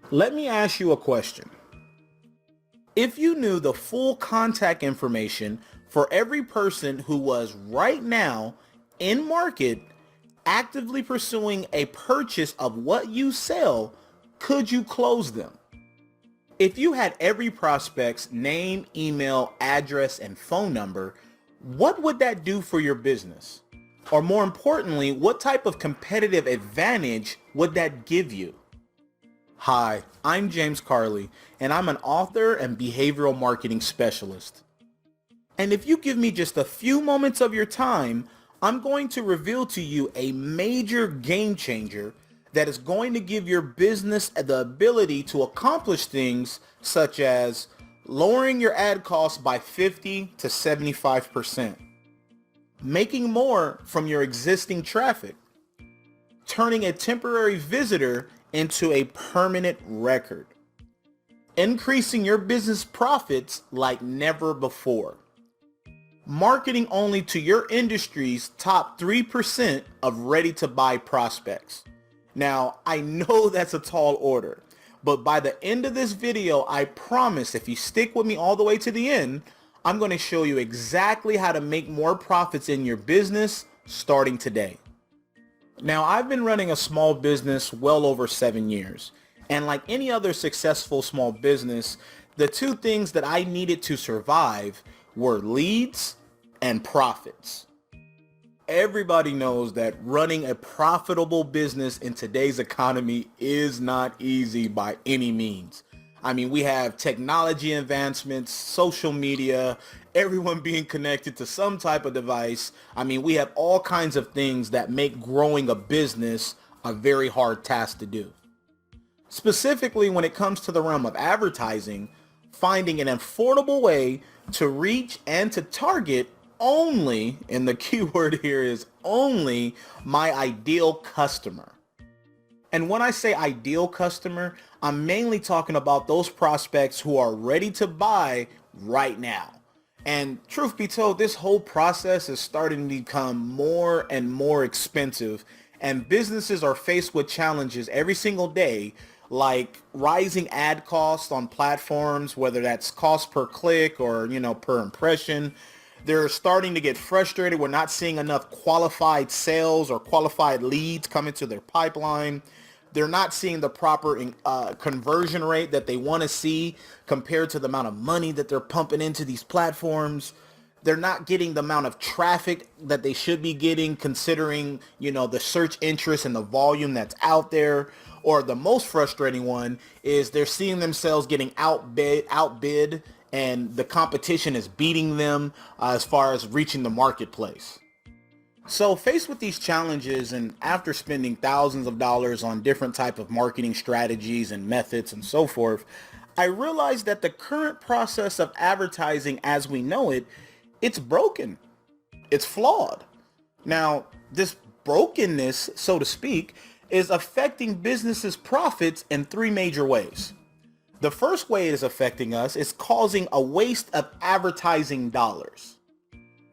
Let me ask you a question. If you knew the full contact information for every person who was right now in market actively pursuing a purchase of what you sell, could you close them? If you had every prospect's name, email, address, and phone number, what would that do for your business? Or more importantly, what type of competitive advantage would that give you? Hi, I'm James Carley, and I'm an author and behavioral marketing specialist. And if you give me just a few moments of your time, I'm going to reveal to you a major game changer that is going to give your business the ability to accomplish things such as lowering your ad costs by 50 to 75%, making more from your existing traffic, turning a temporary visitor into a permanent record, increasing your business profits like never before, marketing only to your industry's top 3% of ready-to-buy prospects. Now, I know that's a tall order, but by the end of this video, I promise if you stick with me all the way to the end, I'm going to show you exactly how to make more profits in your business starting today. Now, I've been running a small business well over 7 years, and like any other successful small business, the two things that I needed to survive were leads and profits. Everybody knows that running a profitable business in today's economy is not easy by any means. I mean, we have technology advancements, social media, everyone being connected to some type of device. I mean, we have all kinds of things that make growing a business a very hard task to do. Specifically, when it comes to the realm of advertising, finding an affordable way to reach and to target only, and the key word here is only, my ideal customer. And when I say ideal customer, I'm mainly talking about those prospects who are ready to buy right now. And truth be told, this whole process is starting to become more and more expensive, and businesses are faced with challenges every single day, like rising ad costs on platforms, whether that's cost per click or, per impression. They're starting to get frustrated. We're not seeing enough qualified sales or qualified leads come into their pipeline. They're not seeing the proper conversion rate that they want to see compared to the amount of money that they're pumping into these platforms. They're not getting the amount of traffic that they should be getting considering, the search interest and the volume that's out there. Or the most frustrating one is they're seeing themselves getting outbid and the competition is beating them as far as reaching the marketplace. So faced with these challenges and after spending thousands of dollars on different type of marketing strategies and methods and so forth, I realized that the current process of advertising as we know it, it's broken. It's flawed. Now, this brokenness, so to speak, is affecting businesses' profits in three major ways. The first way it is affecting us is causing a waste of advertising dollars.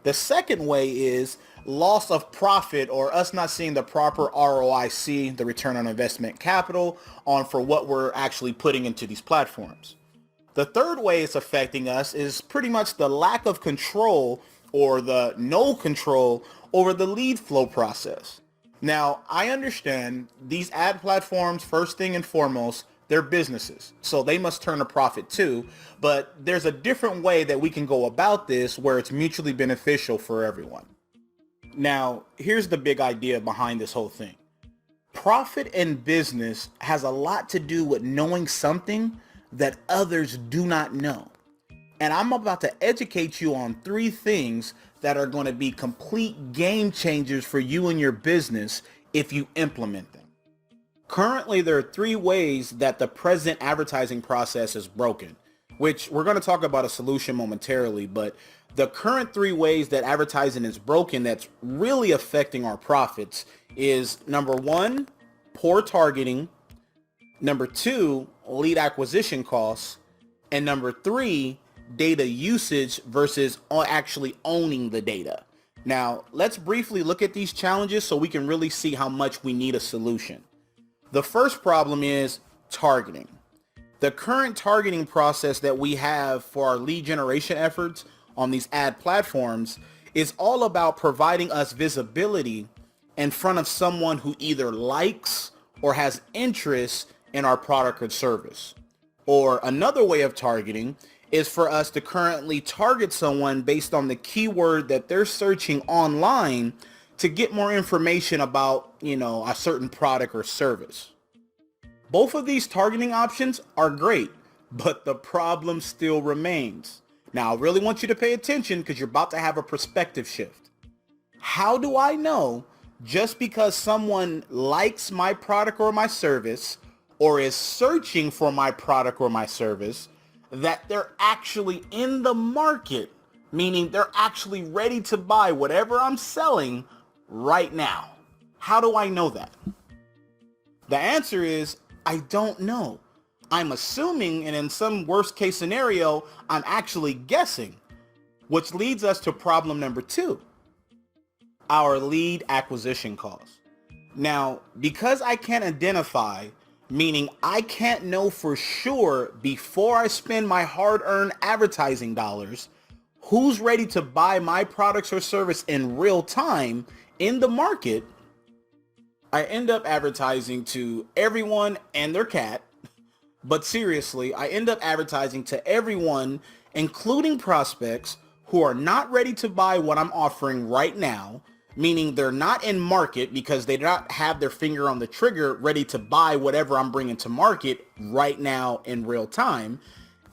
The second way is loss of profit, or us not seeing the proper ROIC, the return on investment capital, on for what we're actually putting into these platforms. The third way it's affecting us is pretty much the lack of control or the no control over the lead flow process. Now, I understand these ad platforms, first thing and foremost, they're businesses, so they must turn a profit too, but there's a different way that we can go about this where it's mutually beneficial for everyone. Now, here's the big idea behind this whole thing. Profit in business has a lot to do with knowing something that others do not know. And I'm about to educate you on three things that are going to be complete game changers for you and your business if you implement them. Currently, there are three ways that the present advertising process is broken, which we're going to talk about a solution momentarily, but the current three ways that advertising is broken that's really affecting our profits is number one, poor targeting, number two, lead acquisition costs, and number three, data usage versus actually owning the data. Now, let's briefly look at these challenges so we can really see how much we need a solution. The first problem is targeting. The current targeting process that we have for our lead generation efforts on these ad platforms is all about providing us visibility in front of someone who either likes or has interest in our product or service. Or another way of targeting is for us to currently target someone based on the keyword that they're searching online to get more information about, a certain product or service. Both of these targeting options are great, but the problem still remains. Now, I really want you to pay attention because you're about to have a perspective shift. How do I know just because someone likes my product or my service or is searching for my product or my service that they're actually in the market, meaning they're actually ready to buy whatever I'm selling right now? How do I know that? The answer is I don't know. I'm assuming, and in some worst case scenario, I'm actually guessing, which leads us to problem number 2, our lead acquisition cost. Now, because I can't identify, meaning I can't know for sure before I spend my hard-earned advertising dollars, who's ready to buy my products or service in real time in the market, I end up advertising to everyone and their cat. But seriously, I end up advertising to everyone, including prospects who are not ready to buy what I'm offering right now, meaning they're not in market because they do not have their finger on the trigger ready to buy whatever I'm bringing to market right now in real time.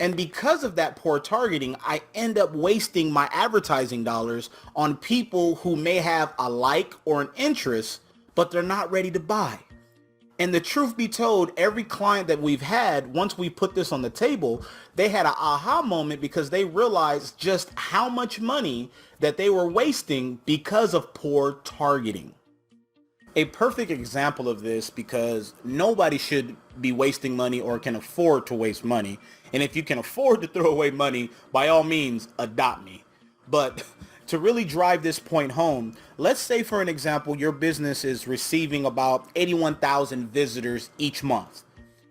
And because of that poor targeting, I end up wasting my advertising dollars on people who may have a like or an interest, but they're not ready to buy. And the truth be told, every client that we've had, once we put this on the table, they had an aha moment because they realized just how much money that they were wasting because of poor targeting. A perfect example of this, because nobody should be wasting money or can afford to waste money. And if you can afford to throw away money, by all means, adopt me. But to really drive this point home, let's say, for an example, your business is receiving about 81,000 visitors each month,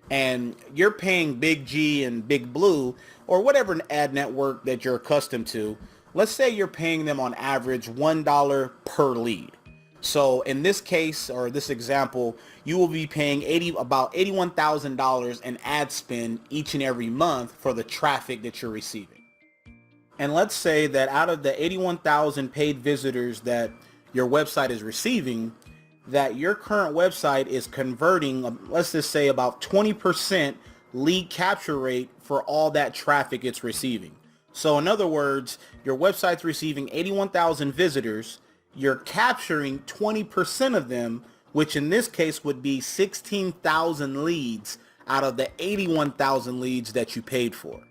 and you're paying Big G and Big Blue or whatever ad network that you're accustomed to. Let's say you're paying them on average $1 per lead. So in this case, or this example, you will be paying about $81,000 in ad spend each and every month for the traffic that you're receiving. And let's say that out of the 81,000 paid visitors that your website is receiving, that your current website is converting, let's just say about 20% lead capture rate for all that traffic it's receiving. So in other words, your website's receiving 81,000 visitors, you're capturing 20% of them, which in this case would be 16,000 leads out of the 81,000 leads that you paid for.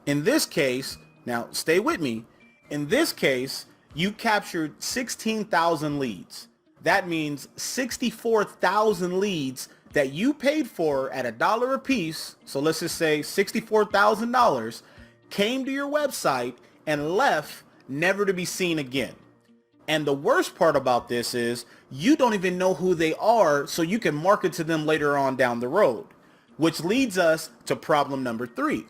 In this case, now stay with me, in this case, you captured 16,000 leads. That means 64,000 leads that you paid for at $1 a piece. So let's just say $64,000 came to your website and left never to be seen again. And the worst part about this is you don't even know who they are, so you can market to them later on down the road, which leads us to problem number 3.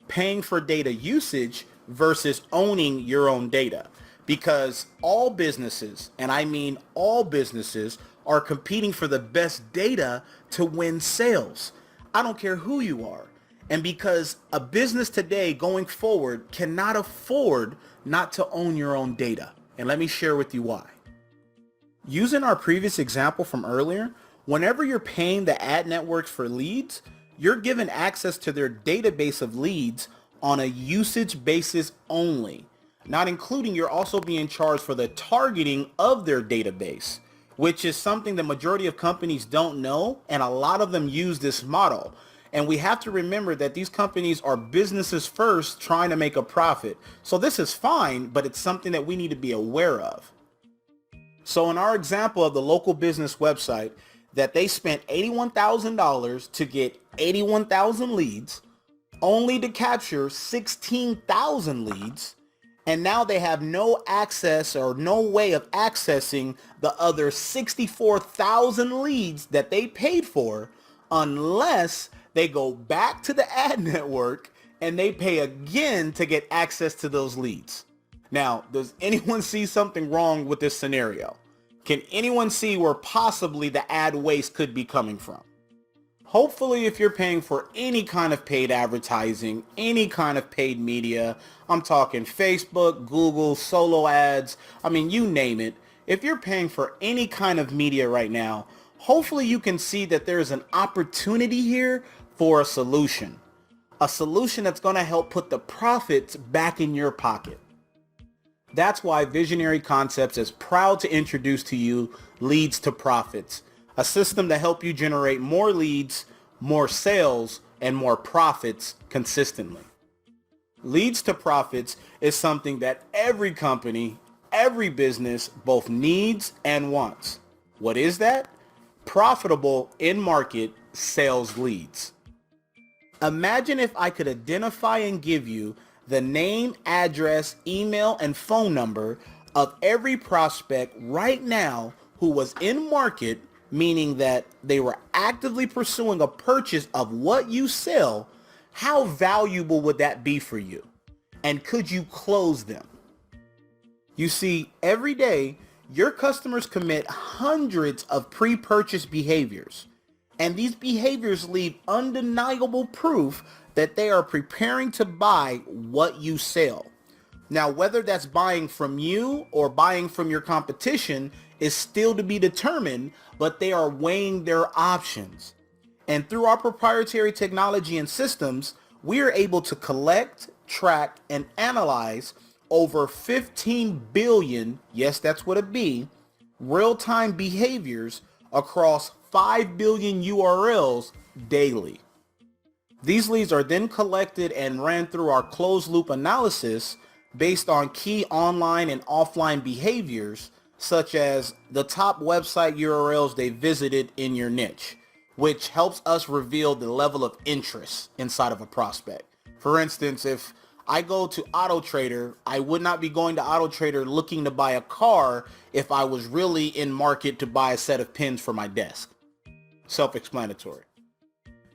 Paying for data usage versus owning your own data. Because all businesses, and I mean all businesses, are competing for the best data to win sales. I don't care who you are. And because a business today going forward cannot afford not to own your own data. And let me share with you why. Using our previous example from earlier, whenever you're paying the ad networks for leads, you're given access to their database of leads on a usage basis only, not including you're also being charged for the targeting of their database, which is something the majority of companies don't know, and a lot of them use this model. And we have to remember that these companies are businesses first trying to make a profit. So this is fine, but it's something that we need to be aware of. So in our example of the local business website, that they spent $81,000 to get 81,000 leads, only to capture 16,000 leads, and now they have no access or no way of accessing the other 64,000 leads that they paid for unless they go back to the ad network and they pay again to get access to those leads. Now, does anyone see something wrong with this scenario? Can anyone see where possibly the ad waste could be coming from? Hopefully, if you're paying for any kind of paid advertising, any kind of paid media, I'm talking Facebook, Google, solo ads, you name it. If you're paying for any kind of media right now, hopefully you can see that there's an opportunity here for a solution. A solution that's going to help put the profits back in your pocket. That's why Visionary Concepts is proud to introduce to you Leads to Profits, a system to help you generate more leads, more sales, and more profits consistently. Leads to Profits is something that every company, every business both needs and wants. What is that? Profitable in-market sales leads. Imagine if I could identify and give you the name, address, email, and phone number of every prospect right now who was in market, meaning that they were actively pursuing a purchase of what you sell. How valuable would that be for you? And could you close them? You see, every day, your customers commit hundreds of pre-purchase behaviors, and these behaviors leave undeniable proof that they are preparing to buy what you sell. Now, whether that's buying from you or buying from your competition is still to be determined, but they are weighing their options. And through our proprietary technology and systems, we are able to collect, track, and analyze over 15 billion, yes, that's what it be, real-time behaviors across 5 billion URLs daily. These leads are then collected and ran through our closed loop analysis based on key online and offline behaviors, such as the top website URLs they visited in your niche, which helps us reveal the level of interest inside of a prospect. For instance, if I go to Auto Trader, I would not be going to Auto Trader looking to buy a car if I was really in market to buy a set of pins for my desk. Self-explanatory.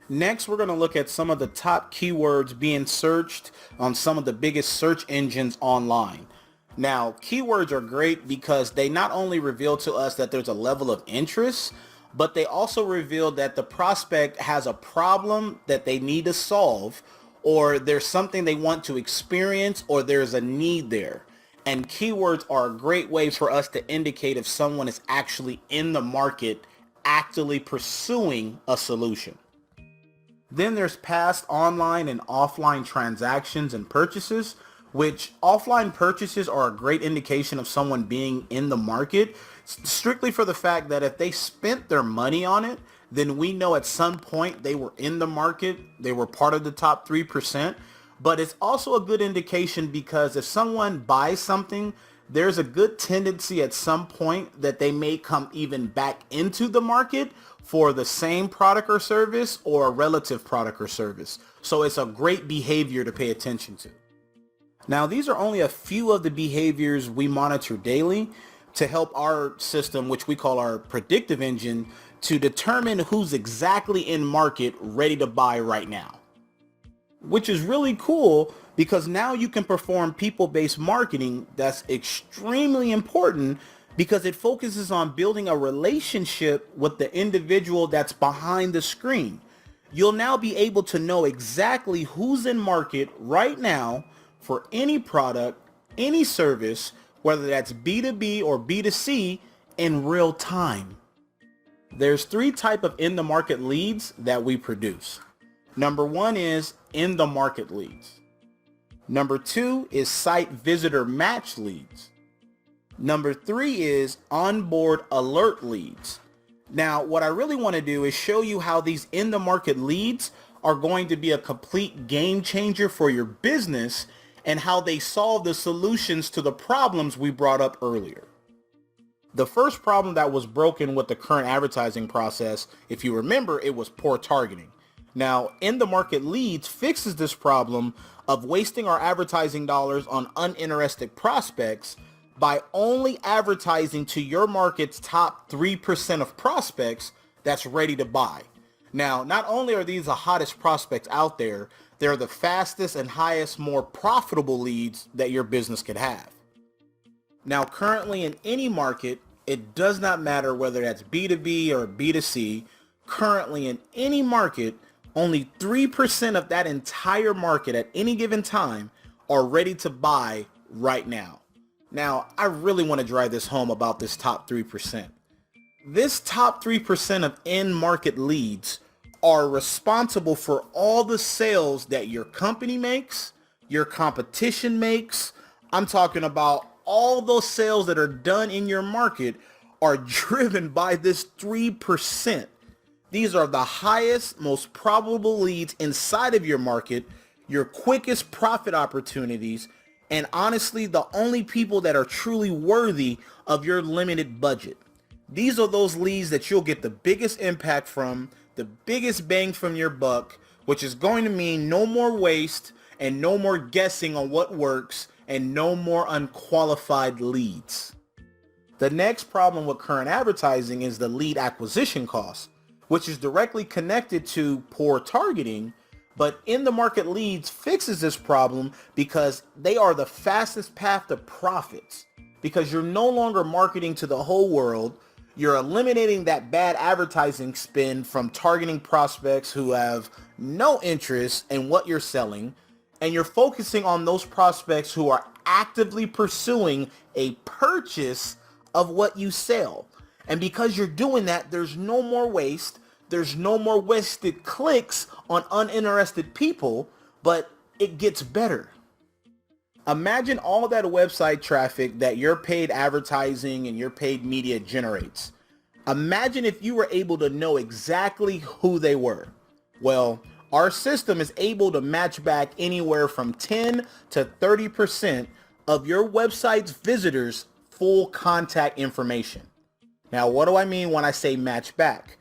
Next, we're going to look at some of the top keywords being searched on some of the biggest search engines online. Now, keywords are great because they not only reveal to us that there's a level of interest, but they also reveal that the prospect has a problem that they need to solve, or there's something they want to experience, or there's a need there. And keywords are a great way for us to indicate if someone is actually in the market, actively pursuing a solution. Then there's past online and offline transactions and purchases, which offline purchases are a great indication of someone being in the market, strictly for the fact that if they spent their money on it, then we know at some point they were in the market, they were part of the top 3%. But it's also a good indication because if someone buys something, there's a good tendency at some point that they may come even back into the market for the same product or service or a relative product or service. So it's a great behavior to pay attention to. Now, these are only a few of the behaviors we monitor daily to help our system, which we call our Predictive Engine, to determine who's exactly in market ready to buy right now. Which is really cool because now you can perform people-based marketing that's extremely important because it focuses on building a relationship with the individual that's behind the screen. You'll now be able to know exactly who's in market right now for any product, any service, whether that's B2B or B2C, in real time. There's 3 types of in the market leads that we produce. Number 1 is in the market leads. Number 2 is site visitor match leads. Number 3 is onboard alert leads. Now, what I really want to do is show you how these in the market leads are going to be a complete game changer for your business and how they solve the solutions to the problems we brought up earlier. The first problem that was broken with the current advertising process, if you remember, it was poor targeting. Now, in the market leads fixes this problem of wasting our advertising dollars on uninterested prospects by only advertising to your market's top 3% of prospects that's ready to buy. Now, not only are these the hottest prospects out there, they're the fastest and highest, more profitable leads that your business could have. Now, currently in any market, it does not matter whether that's B2B or B2C, currently in any market, only 3% of that entire market at any given time are ready to buy right now. Now, I really want to drive this home about this top 3%. This top 3% of in-market leads are responsible for all the sales that your company makes, your competition makes. I'm talking about all those sales that are done in your market are driven by this 3%. These are the highest, most probable leads inside of your market, your quickest profit opportunities, and honestly, the only people that are truly worthy of your limited budget. These are those leads that you'll get the biggest impact from, the biggest bang from your buck, which is going to mean no more waste and no more guessing on what works and no more unqualified leads. The next problem with current advertising is the lead acquisition cost, which is directly connected to poor targeting, but in the market leads fixes this problem because they are the fastest path to profits. Because you're no longer marketing to the whole world, you're eliminating that bad advertising spend from targeting prospects who have no interest in what you're selling, and you're focusing on those prospects who are actively pursuing a purchase of what you sell. And because you're doing that, there's no more waste, there's no more wasted clicks on uninterested people, but it gets better. Imagine all that website traffic that your paid advertising and your paid media generates. Imagine if you were able to know exactly who they were. Well, our system is able to match back anywhere from 10 to 30% of your website's visitors' full contact information. Now, what do I mean when I say match back?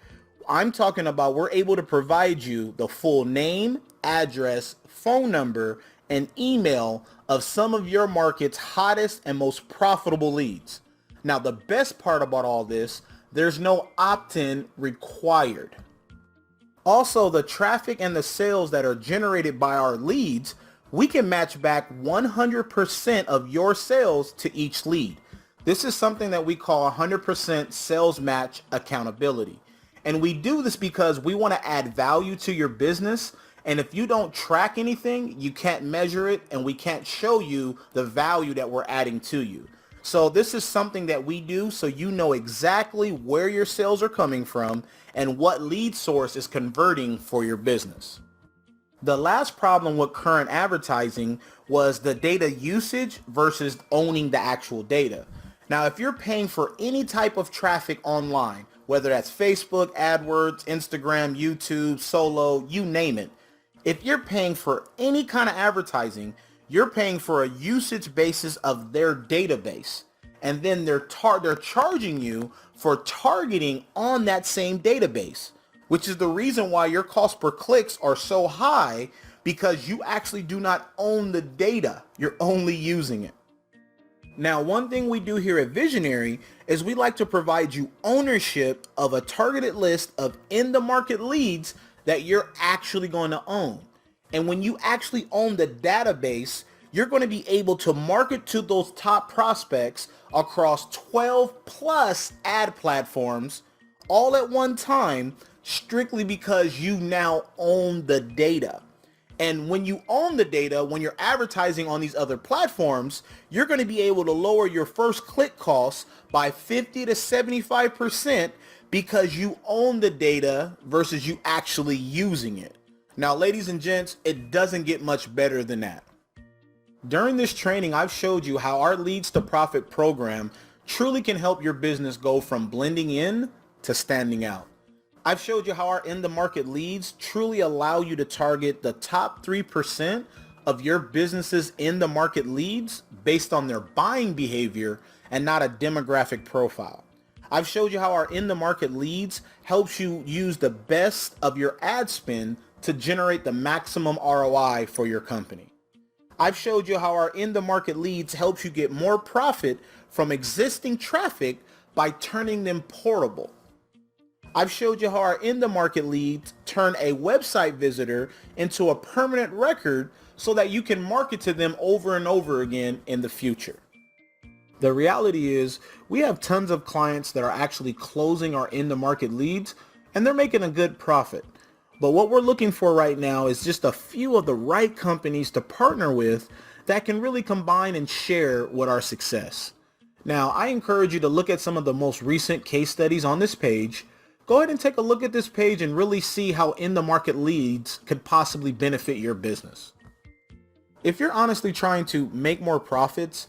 I'm talking about we're able to provide you the full name, address, phone number, and email of some of your market's hottest and most profitable leads. Now, the best part about all this, there's no opt-in required. Also, the traffic and the sales that are generated by our leads, we can match back 100% of your sales to each lead. This is something that we call 100% sales match accountability. And we do this because we want to add value to your business. And if you don't track anything, you can't measure it, and we can't show you the value that we're adding to you. So this is something that we do so you know exactly where your sales are coming from and what lead source is converting for your business. The last problem with current advertising was the data usage versus owning the actual data. Now, if you're paying for any type of traffic online, whether that's Facebook, AdWords, Instagram, YouTube, Solo, you name it, if you're paying for any kind of advertising, you're paying for a usage basis of their database. And then they're charging you for targeting on that same database, which is the reason why your cost per clicks are so high, because you actually do not own the data. You're only using it. Now, one thing we do here at Visionary is we like to provide you ownership of a targeted list of in-the-market leads that you're actually going to own. And when you actually own the database, you're going to be able to market to those top prospects across 12 plus ad platforms all at one time, strictly because you now own the data. And when you own the data, when you're advertising on these other platforms, you're going to be able to lower your first click costs by 50 to 75% because you own the data versus you actually using it. Now, ladies and gents, it doesn't get much better than that. During this training, I've showed you how our Leads to Profit program truly can help your business go from blending in to standing out. I've showed you how our in-the-market leads truly allow you to target the top 3% of your business's in-the-market leads based on their buying behavior and not a demographic profile. I've showed you how our in-the-market leads helps you use the best of your ad spend to generate the maximum ROI for your company. I've showed you how our in-the-market leads helps you get more profit from existing traffic by turning them portable. I've showed you how our in the market leads turn a website visitor into a permanent record so that you can market to them over and over again in the future. The reality is we have tons of clients that are actually closing our in the market leads and they're making a good profit. But what we're looking for right now is just a few of the right companies to partner with that can really combine and share with our success. Now, I encourage you to look at some of the most recent case studies on this page. Go ahead and take a look at this page and really see how in the market leads could possibly benefit your business. If you're honestly trying to make more profits,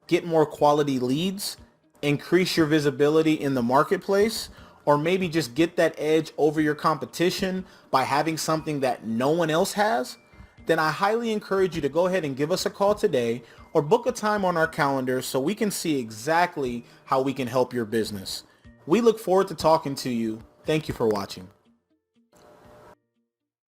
get more quality leads, increase your visibility in the marketplace, or maybe just get that edge over your competition by having something that no one else has, then I highly encourage you to go ahead and give us a call today or book a time on our calendar so we can see exactly how we can help your business. We look forward to talking to you. Thank you for watching.